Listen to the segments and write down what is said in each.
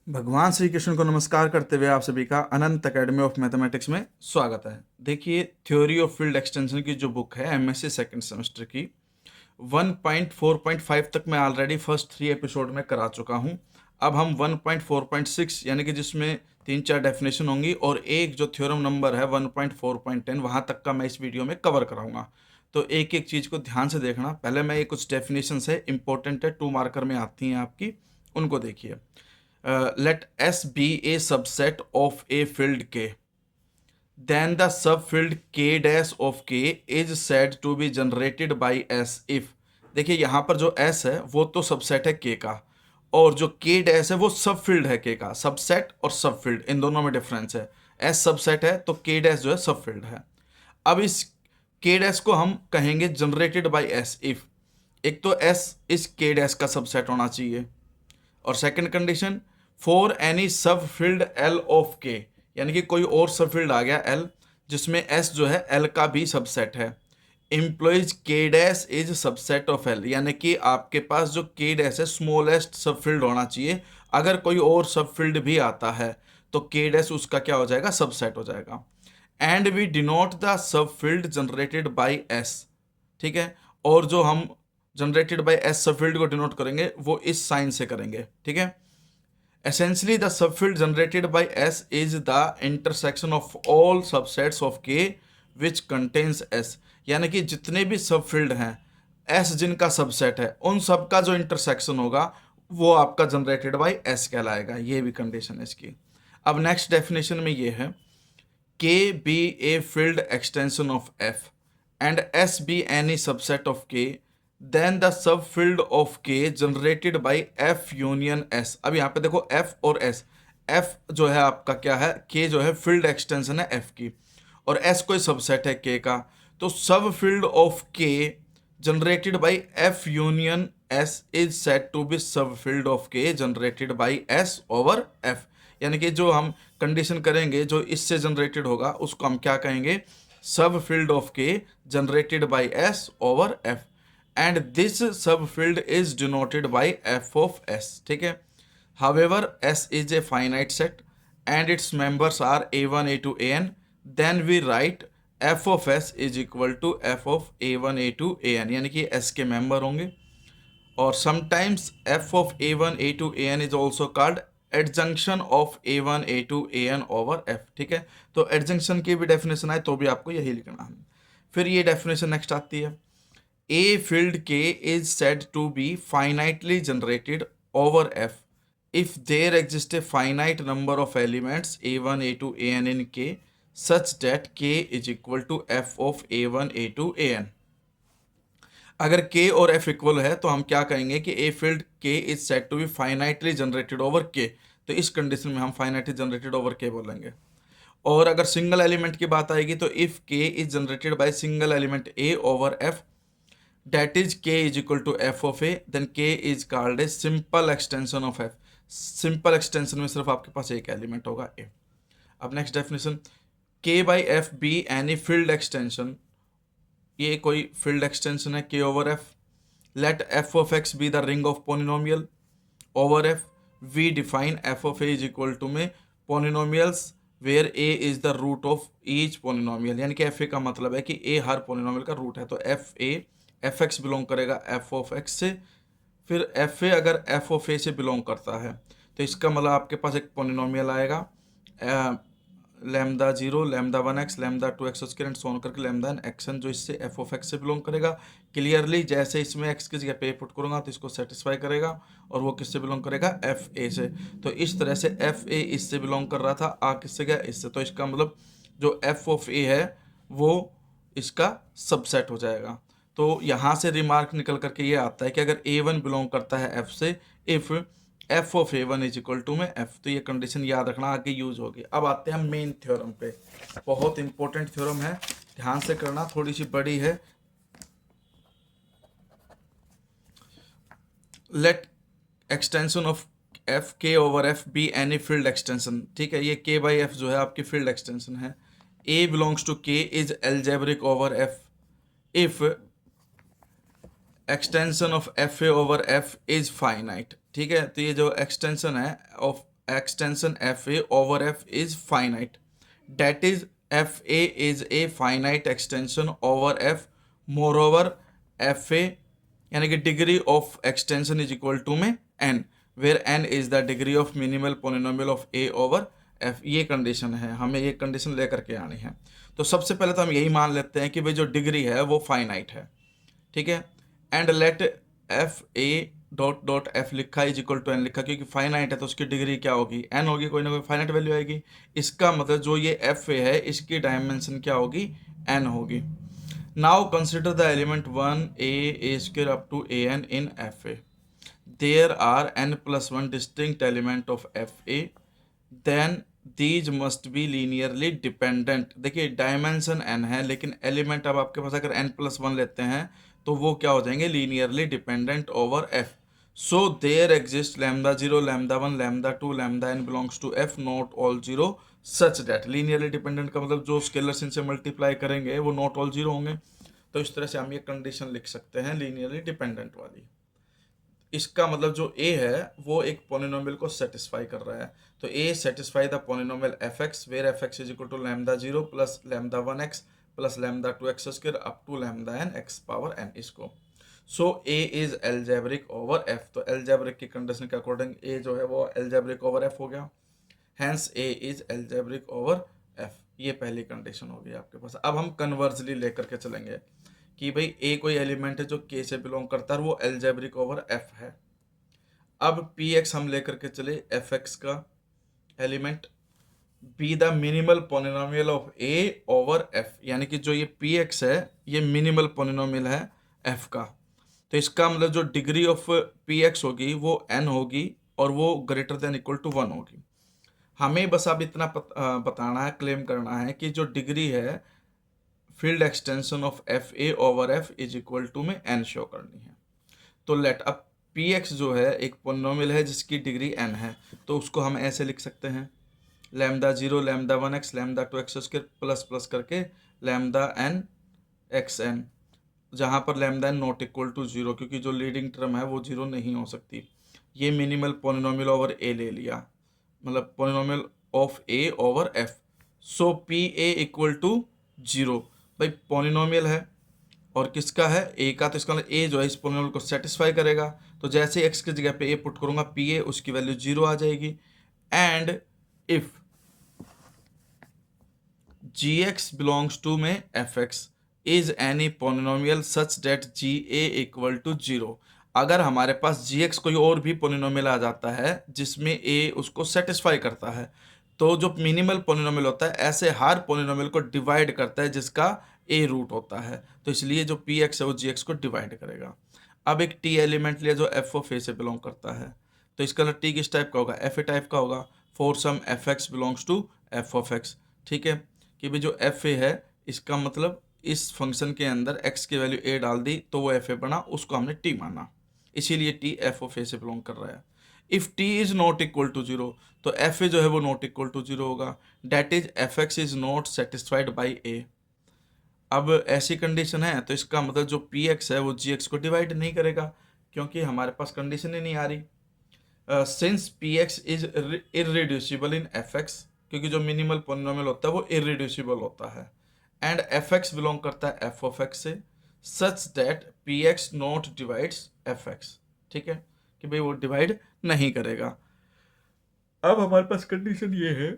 भगवान श्री कृष्ण को नमस्कार करते हुए आप सभी का अनंत एकेडमी ऑफ मैथमेटिक्स में स्वागत है। देखिए, थ्योरी ऑफ फील्ड एक्सटेंशन की जो बुक है एमएससी सेकंड सेमेस्टर की 1.4.5 तक मैं ऑलरेडी फर्स्ट 3 एपिसोड में करा चुका हूं। अब हम 1.4.6 यानी कि जिसमें 3-4 डेफिनेशन होंगी और एक जो थ्योरम नंबर है 1.4.10 वहां तक का मैं इस वीडियो में कवर कराऊंगा। तो एक एक चीज़ को ध्यान से देखना। पहले मैं ये कुछ डेफिनेशन है इंपॉर्टेंट है, 2 मार्कर में आती हैं आपकी, उनको देखिए। Let S be a subset of a field K, then the subfield K dash of K is said to be generated by S if। देखिए यहाँ पर जो S है वो तो सबसेट है K का, और जो K डैश है वो सब फील्ड है K का। सबसेट और सब फील्ड इन दोनों में डिफरेंस है। S सबसेट है तो K डैश जो है सब फील्ड है। अब इस K डैश को हम कहेंगे जनरेटेड बाय S इफ। एक तो S इस K डैश का सबसेट होना चाहिए, और सेकंड कंडीशन फॉर एनी सब फील्ड एल ऑफ के, यानी कि कोई और सब फील्ड आ गया एल जिसमें एस जो है एल का भी सबसेट है। इम्प्लॉइज के dash is subset of L, यानी कि आपके पास जो के डैश है स्मॉलेस्ट सब फील्ड होना चाहिए। अगर कोई और सब फील्ड भी आता है तो के डैश उसका क्या हो जाएगा, सबसेट हो जाएगा। And we denote the subfield generated by S, ठीक है। और जो हम जनरेटेड बाय एस सबफील्ड को डिनोट करेंगे वो इस साइन से करेंगे, ठीक है। Essentially, the subfield generated by S is the intersection of all subsets of K which contains S, यानी कि जितने भी सबफील्ड हैं S जिनका सबसेट है उन सब का जो इंटरसेक्शन होगा वो आपका जनरेटेड बाय S कहलाएगा। ये भी कंडीशन है इसकी। अब नेक्स्ट डेफिनेशन में ये है K be a field extension of F and S be any subset of K, then the subfield of K generated by F union S. अब यहाँ पे देखो एफ और एस, एफ जो है आपका क्या है, के जो है फील्ड एक्सटेंशन है एफ की, और एस कोई सबसेट है के का। तो subfield of K generated by F union S is set to be subfield of K generated by S over F. यानी कि जो हम कंडीशन करेंगे जो इससे जनरेटेड होगा उसको हम क्या कहेंगे, सब field of K generated by S over F, and this subfield is denoted by f of s, ठीक है। However, S is a finite set and its members are a1 a2 an, then we write f of s is equal to f of a1 a2 an, यानी कि s के member होंगे। और sometimes f of a1 a2 an is also called adjunction of a1 a2 an over f, ठीक है। तो एडजंक्शन की भी डेफिनेशन आए तो भी आपको यही लिखना है। फिर ये डेफिनेशन नेक्स्ट आती है, A field K is said to be finitely generated over F if there exists a finite number of elements A1, A2, An in K such that K is equal to F of A1, A2, An। अगर K और F equal है तो हम क्या कहेंगे कि A field K is said to be finitely generated over K। तो इस कंडीशन में हम finitely generated over K बोलेंगे। और अगर सिंगल एलिमेंट की बात आएगी तो if K is generated by single element A over F, that is K is equal to f of a, then K is called a simple extension of f। Simple extension में सिर्फ आपके पास एक element होगा a। अब next definition, K by f be any field extension, ये कोई field extension है K over f। let f of x be the ring of polynomial over f, we define f of a is equal to में polynomials where a is the root of each polynomial, यानी कि fa का मतलब है कि a her polynomial का root है। तो fa एफ एक्स बिलोंग करेगा एफ ऑफ एक्स से, फिर एफ ए अगर एफ ऑफ ए से बिलोंग करता है तो इसका मतलब आपके पास एक पोलिनोमियल आएगा lambda 0, lambda 1x, lambda 2x square and so on करके लैम्डा एन एक्सन, जो इससे एफ ऑफ एक्स से बिलोंग करेगा। क्लियरली जैसे इसमें एक्स की जगह पे पुट करूँगा तो इसको सेटिस्फाई करेगा, और वो किससे बिलोंग करेगा, एफ ए से। तो इस तरह से एफ ए इससे बिलोंग कर रहा था, आ किससे गया, इससे। तो इसका मतलब जो एफ ऑफ ए है वो इसका सबसेट हो जाएगा। तो यहाँ से रिमार्क निकल करके ये आता है कि अगर A1 बिलोंग करता है F से, if F of A1 is equal to में F, तो ये कंडीशन याद रखना, आगे यूज होगी। अब आते हैं मेन थ्योरम पे, बहुत इंपॉर्टेंट थ्योरम है, ध्यान से करना, थोड़ी सी बड़ी है। लेट एक्सटेंशन ऑफ एफ के over F be any field extension, ठीक है। ये के बाई एफ जो है आपकी फील्ड एक्सटेंशन है। ए बिलोंग्स टू के is algebraic over F if extension of F A over F is finite, ठीक है। तो ये जो एक्सटेंशन है of extension fa over f is finite. That is, fa is a finite extension over f. Moreover, fa यानी कि degree of extension is equal to में n, where n is the degree of minimal polynomial of a over f. ये condition है, हमें ये condition लेकर के आनी है. तो सबसे पहले तो हम यही मान लेते हैं कि भाई जो डिग्री है वो फाइनाइट है. ठीक है. And let F A dot dot F लिखा इज इक्वल टू एन लिखा, क्योंकि फाइनाइट है तो उसकी डिग्री क्या होगी, एन होगी, कोई ना कोई फाइनाइट वैल्यू आएगी. इसका मतलब जो ये एफ ए है इसकी डायमेंशन क्या होगी, एन होगी. Now consider the element 1 a square up to a n in F A. There are n+1 distinct element of F A, then these must be linearly dependent. देखिए dimension n है लेकिन element अब आपके पास अगर n+1 लेते हैं तो वो क्या हो जाएंगे, linearly dependent over f. So there exist lambda 0, lambda 1, lambda 2, lambda n belongs to f, not all 0 such that. Linearly dependent का मतलब जो स्केलर्स इनसे मल्टीप्लाई करेंगे वो नॉट ऑल 0 होंगे. तो इस तरह से हम ये कंडीशन लिख सकते हैं लीनियरली डिपेंडेंट वाली. इसका मतलब जो a है वो एक पोलिनोमियल को सेटिस्फाई कर रहा है. तो a satisfy the polynomial fx where fx is equal to lambda 0 plus lambda 1x plus lambda 2x square up to lambda n x power n इसको. So a is algebraic over f. तो algebraic की condition के according a जो है वो algebraic over f हो गया. Hence a is algebraic over f. ये पहली कंडीशन होगी आपके पास. अब हम कन्वर्जली लेकर के चलेंगे कि भाई a कोई एलिमेंट है जो k से बिलोंग करता है और वो एल्जेब्रिक ओवर f है. अब px हम लेकर के चले fx का element, be the minimal polynomial of a over f, यानी कि जो ये px है ये मिनिमल पोलिनोमियल है f का. तो इसका मतलब जो डिग्री ऑफ px होगी वो n होगी और वो ग्रेटर देन इक्वल टू 1 होगी. हमें बस अब इतना बताना है, क्लेम करना है कि जो डिग्री है field extension of F A over F is equal to में n शो करनी है. तो लेट अब px जो है एक पोलिनोमियल है जिसकी डिग्री n है, तो उसको हम ऐसे लिख सकते हैं lambda 0, lambda 1x, lambda 2x square plus plus करके लैम्डा n xn, जहाँ पर lambda n not equal to 0, क्योंकि जो लीडिंग टर्म है वो 0 नहीं हो सकती. ये मिनिमल पोलिनोमियल ओवर a ले लिया, मतलब polynomial of a over f. So P A equal to 0. भाई पोलिनोमियल है और किसका है, a का, तो इसका मतलब a जो है इस पोलिनोमियल को सेटिस्फाई करेगा. तो जैसे x की जगह पे a पुट करूंगा पी ए, उसकी वैल्यू 0 आ जाएगी. And if gx belongs to में fx is any polynomial such that ga equal to 0. अगर हमारे पास gx कोई और भी पोलिनोमियल आ जाता है जिसमें a उसको सेटिस्फाई करता है, तो जो मिनिमल पोलिनोमियल होता है ऐसे हर पोलिनोमियल को डिवाइड करता है जिसका a रूट होता है. तो इसलिए जो px है वो gx को डिवाइड करेगा. अब एक t एलिमेंट लिया जो f ऑफ a से बिलोंग करता है, तो इसका t किस टाइप का होगा, fa टाइप का होगा. For some fx belongs to f of x. ठीक है, कि भाई जो fa है इसका मतलब इस फंक्शन के अंदर x की वैल्यू a डाल दी तो वो fa बना, उसको हमने t माना, इसीलिए t f ऑफ a से बिलोंग कर रहा है. If t is not equal to 0, तो fa जो है वो नॉट इक्वल टू 0 होगा. That is fx is not satisfied by a. अब ऐसी कंडीशन है तो इसका मतलब जो px है वो gx को डिवाइड नहीं करेगा, क्योंकि हमारे पास कंडीशन ही नहीं आ रही. Since px is irreducible in fx, क्योंकि जो मिनिमल पोलिनोमियल होता है वो इररिड्यूसिबल होता है, एंड fx बिलोंग करता है f ऑफ x से, such that px not divides fx. ठीक है, कि भाई वो डिवाइड नहीं करेगा. अब हमारे पास कंडीशन ये है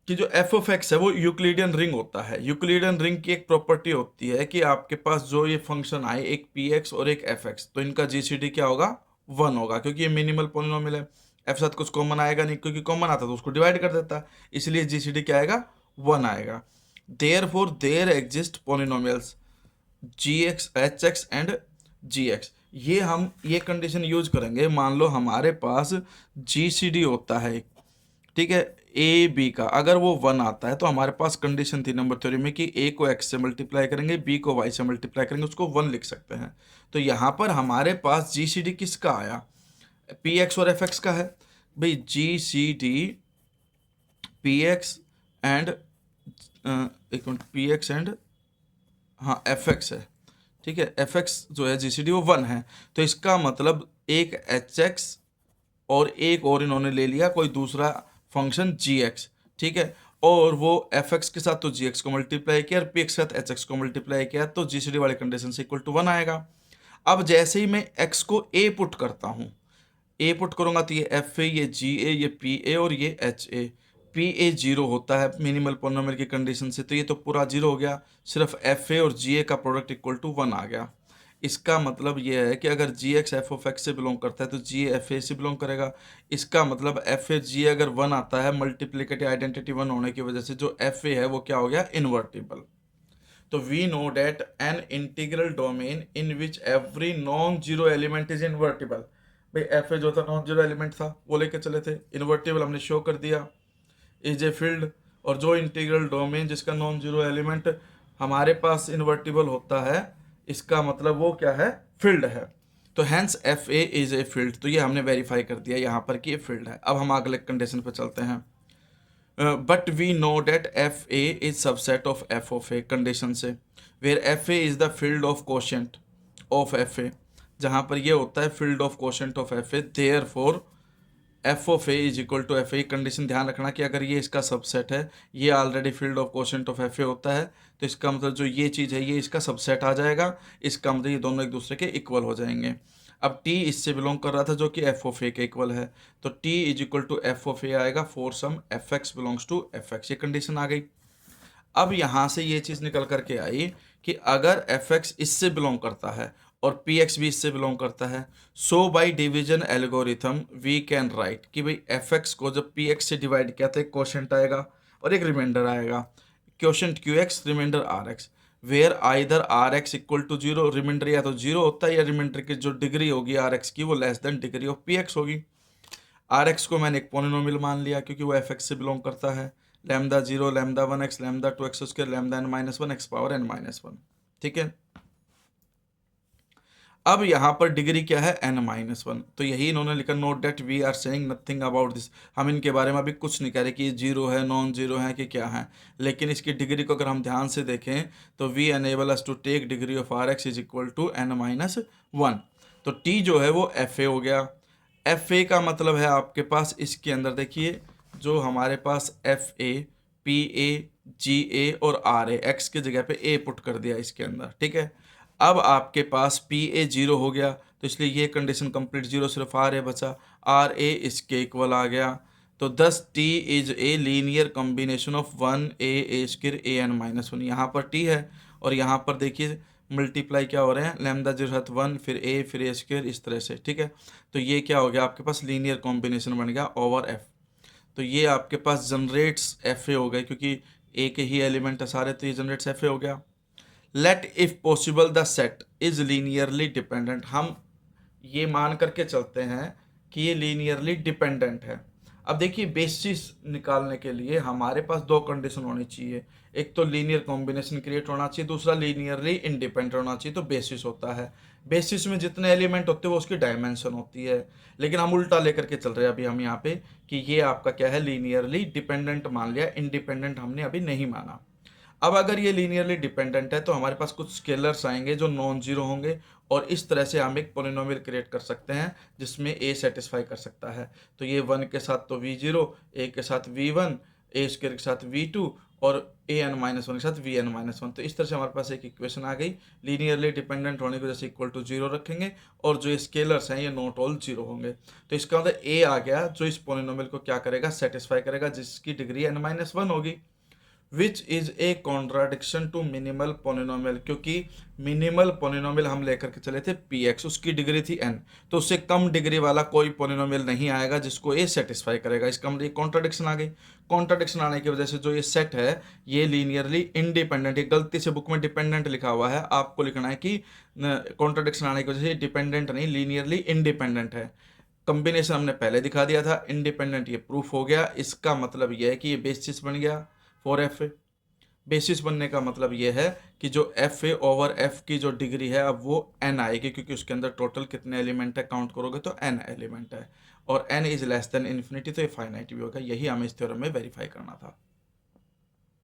कि जो f ऑफ x है वो यूक्लिडियन रिंग होता है. यूक्लिडियन रिंग की एक प्रॉपर्टी होती है कि आपके पास जो ये फंक्शन आए, एक px और एक fx, तो इनका जीसीडी क्या होगा, 1 होगा, क्योंकि ये मिनिमल पोलिनोमियल है. f साथ कुछ कॉमन आएगा नहीं, क्योंकि कॉमन आता तो उसको डिवाइड कर देता, इसलिए जीसीडी क्या आएगा, 1 आएगा. Therefore there exist polynomials gx, hx and gx. ये हम ये कंडीशन यूज करेंगे. मान लो हमारे पास जीसीडी होता है, ठीक है, ए बी का, अगर वो 1 आता है तो हमारे पास कंडीशन थी नंबर थ्योरी में कि a को x से मल्टीप्लाई करेंगे, b को y से मल्टीप्लाई करेंगे, उसको 1 लिख सकते हैं. तो यहाँ पर हमारे पास जीसीडी किसका आया, px और fx का है. भाई जीसीडी px एंड एक मिनट, px एंड हाँ fx है. ठीक है, fx जो है जीसीडी वो 1 है, तो इसका मतलब एक hx और एक और इन्होंने ले लिया कोई दूसरा फंक्शन gx, ठीक है, और वो fx के साथ तो gx को मल्टीप्लाई किया और p के साथ hx को मल्टीप्लाई किया, तो जीसीडी वाले कंडीशन से इक्वल टू 1 आएगा। अब जैसे ही मैं x को a पुट करता हूँ, a पुट करूंगा तो ये fa, ये ga, ये pa और ये ha, pa 0 होता है मिनिमल पॉलिनोमियल की कंडीशन से, तो ये तो पूरा 0 हो गया, सिर्फ fa और ga का प्रोडक्ट इक्वल टू 1 आ गया। इसका मतलब ये है कि अगर gx f of x से बिलोंग करता है तो ga fa से बिलोंग करेगा। इसका मतलब fa ga अगर 1 आता है मल्टीप्लिकेटिव आइडेंटिटी 1 होने की वजह से, जो fa है वो क्या हो गया, इन्वर्टिबल। तो we know that an integral domain in which every non zero element is invertible. भाई fa जो था नॉन जीरो एलिमेंट था वो लेके चले थे, इन्वर्टिबल हमने शो कर दिया, इज ए फील्ड। और जो इंटीग्रल डोमेन जिसका नॉन जीरो एलिमेंट हमारे पास इन्वर्टिबल होता है, इसका मतलब वो क्या है, फील्ड है। तो hence F A is a field, तो ये हमने वेरीफाई कर दिया यहाँ पर कि ये फील्ड है। अब हम अगले कंडीशन पे चलते हैं। But we know that F A is subset of F of A condition से, where F A is the field of quotient of F A, जहाँ पर ये होता है field of quotient of F A, therefore F of A is equal to F A. Condition ध्यान रखना कि अगर ये इसका सबसेट है, ये already field of quotient of F A होता है, तो इसका मतलब जो ये चीज़ है ये इसका सबसेट आ जाएगा, इसका मतलब ये दोनों एक दूसरे के इक्वल हो जाएंगे। अब t इससे बिलोंग कर रहा था जो कि एफ ऑफ ए के इक्वल है, तो t is equal to F of A आएगा for some F x belongs to F x, ये कंडीशन आ गई। अब यहाँ से ये चीज़ निकल करके आई कि अगर एफ एक्स इससे बिलोंग करता है और पी एक्स भी इससे बिलोंग करता है, so by division algorithm we can write कि भाई एफ एक्स को जब पी एक्स से डिवाइड किया तो एक क्वोशेंट आएगा और एक रिमाइंडर आएगा, quotient Q X, remainder R X, where either R X equal to zero, remainder या तो जीरो होता है या रिमाइंडर की जो डिग्री होगी आर एक्स की वो less than degree of P x होगी। आर एक्स को मैंने एक पॉलिनोमियल मान लिया क्योंकि वो एफ एक्स से बिलोंग करता है, lambda 0, lambda 1x, lambda 2x square, lambda n-1 x power n-1, ठीक है। अब यहाँ पर डिग्री क्या है, n-1, तो यही इन्होंने लिखा, note that we are saying nothing about this, हम इनके बारे में अभी कुछ नहीं कह रहे कि ये जीरो है, नॉन जीरो है कि क्या है, लेकिन इसकी डिग्री को अगर हम ध्यान से देखें तो we enable us to take degree of R X is equal to n-1, तो टी जो है वो एफ ए हो गया। एफ ए का मतलब है आपके पास इसके अंदर देखिए जो हमारे पास एफ ए, पी ए, जी ए और आर ए, एक्स की जगह पे ए पुट कर दिया इसके अंदर, ठीक है। अब आपके पास पी ए 0 हो गया, तो इसलिए ये कंडीशन कंप्लीट, 0 सिर्फ आर ए बचा, आर ए इसके इक्वल आ गया, तो 10 T is a linear combination of 1 A square A n-1, यहाँ पर टी है और यहाँ पर देखिए मल्टीप्लाई क्या हो रहे हैं, लैम्डा 0 1 फिर ए स्क्वायर, इस तरह से, ठीक है। तो ये क्या हो गया आपके पास, लीनियर कॉम्बिनेशन बन गया ओवर एफ, तो ये आपके पास जनरेट्स एफ ए हो गए क्योंकि ए के ही एलिमेंट है सारे, तो ये जनरेट्स एफ ए हो गया। Let if possible the set is linearly dependent, हम ये मान करके चलते हैं कि ये लीनियरली डिपेंडेंट है। अब देखिए बेसिस निकालने के लिए हमारे पास दो कंडीशन होनी चाहिए, एक तो लीनियर कॉम्बिनेशन क्रिएट होना चाहिए, दूसरा लीनियरली इंडिपेंडेंट होना चाहिए, तो बेसिस होता है। बेसिस में जितने एलिमेंट होते हैं वो उसकी डायमेंशन होती है, लेकिन हम उल्टा लेकर के चल रहे हैं अभी हम यहाँ पे कि ये आपका क्या है, लीनियरली डिपेंडेंट मान लिया, इंडिपेंडेंट हमने अभी नहीं माना। अब अगर ये लीनियरली डिपेंडेंट है तो हमारे पास कुछ स्केलर्स आएंगे जो नॉन जीरो होंगे और इस तरह से हम एक पॉलिनोमियल क्रिएट कर सकते हैं जिसमें ए सेटिस्फाई कर सकता है। तो ये 1 के साथ तो v0, ए के साथ v1, ए स्क्वायर के साथ v2 और an-1 के साथ vn-1, तो इस तरह से हमारे पास एक इक्वेशन आ गई। लीनियरली डिपेंडेंट होने की वजह से इक्वल टू 0 रखेंगे और जो स्केलर्स हैं ये नॉट ऑल 0 होंगे, तो इसका मतलब ए आ गया जो इस पॉलिनोमियल को क्या करेगा, सेटिस्फाई करेगा, जिसकी डिग्री n-1 होगी, which is a contradiction to minimal polynomial, क्योंकि मिनिमल पोलिनोमियल हम लेकर के चले थे पी एक्स, उसकी डिग्री थी n, तो उससे कम डिग्री वाला कोई पोलिनोमियल नहीं आएगा जिसको ए सेटिस्फाई करेगा। इसका मतलब कॉन्ट्राडिक्शन आ गई। कॉन्ट्राडिक्शन आने की वजह से जो ये सेट है ये लीनियरली इंडिपेंडेंट, ये गलती से बुक में डिपेंडेंट लिखा हुआ है, आपको लिखना है कि कॉन्ट्राडिक्शन आने की वजह से डिपेंडेंट नहीं, लीनियरली इंडिपेंडेंट है। कॉम्बिनेशन हमने पहले दिखा दिया था, इंडिपेंडेंट ये प्रूफ हो गया। इसका मतलब यह है कि ये बेसिस बन गया फॉर एफ ए। बेसिस बनने का मतलब ये है कि जो एफ ए ओवर एफ की जो डिग्री है अब वो n आएगी, क्योंकि उसके अंदर टोटल कितने एलिमेंट है काउंट करोगे तो n एलिमेंट है और n is less than infinity, तो ये फाइनाइट भी होगा। यही हमें इस थ्योरम में वेरीफाई करना था।